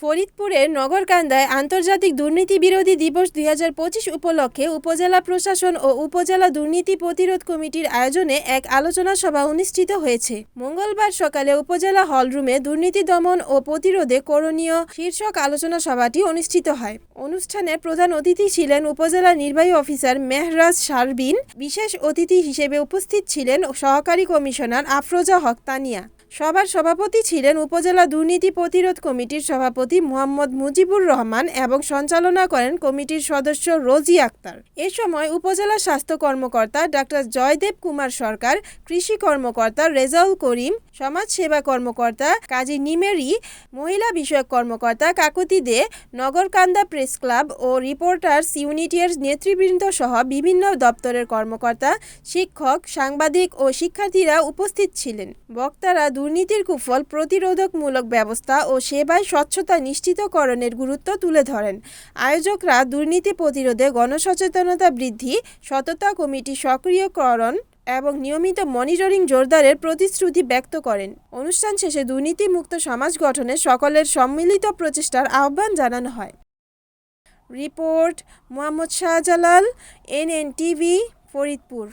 ফরিদপুরের নগরকান্দায় আন্তর্জাতিক দুর্নীতি বিরোধী দিবস ২০২৫ উপলক্ষে উপজেলা প্রশাসন ও উপজেলা দুর্নীতি প্রতিরোধ কমিটির আয়োজনে এক আলোচনা সভা অনুষ্ঠিত হয়েছে। মঙ্গলবার সকালে উপজেলা হলরুমে দুর্নীতি দমন ও প্রতিরোধে করণীয় শীর্ষক আলোচনা সভাটি অনুষ্ঠিত হয়। অনুষ্ঠানে প্রধান অতিথি ছিলেন উপজেলা নির্বাহী অফিসার মেহরাজ শারবিন। বিশেষ অতিথি হিসেবে উপস্থিত ছিলেন সহকারী কমিশনার আফরোজা হক তানিয়া। সভার সভাপতি ছিলেন উপজেলা দুর্নীতি প্রতিরোধ কমিটির সভাপতি মোহাম্মদ মুজিবুর রহমান এবং সঞ্চালনা করেন কমিটির সদস্য রোজি আক্তার। এ সময় উপজেলা স্বাস্থ্য কর্মকর্তা ডাক্তার জয়দেব কুমার সরকার, কৃষি কর্মকর্তা রেজাউল করিম, সমাজ সেবা কর্মকর্তা কাজী নিমেরি, মহিলা বিষয়ক কর্মকর্তা কাকুতি দে, নগরকান্দা প্রেস ক্লাব ও রিপোর্টার্স ইউনিটির নেতৃবৃন্দ সহ বিভিন্ন দপ্তরের কর্মকর্তা, শিক্ষক, সাংবাদিক ও শিক্ষার্থীরা উপস্থিত ছিলেন। বক্তারা দুর্নীতির কুফল প্রতিরোধকমূলক ব্যবস্থা ও সেবায় স্বচ্ছতা নিশ্চিতকরণের গুরুত্ব তুলে ধরেন। আয়োজকরা দুর্নীতি প্রতিরোধে গণসচেতনতা বৃদ্ধি, সততা কমিটি সক্রিয়করণ এবং নিয়মিত মনিটরিং জোরদারের প্রতিশ্রুতি ব্যক্ত করেন। অনুষ্ঠান শেষে দুর্নীতিমুক্ত সমাজ গঠনে সকলের সম্মিলিত প্রচেষ্টার আহ্বান জানানো হয়। Report Mohammad Shahjalal, NNTV, Faridpur.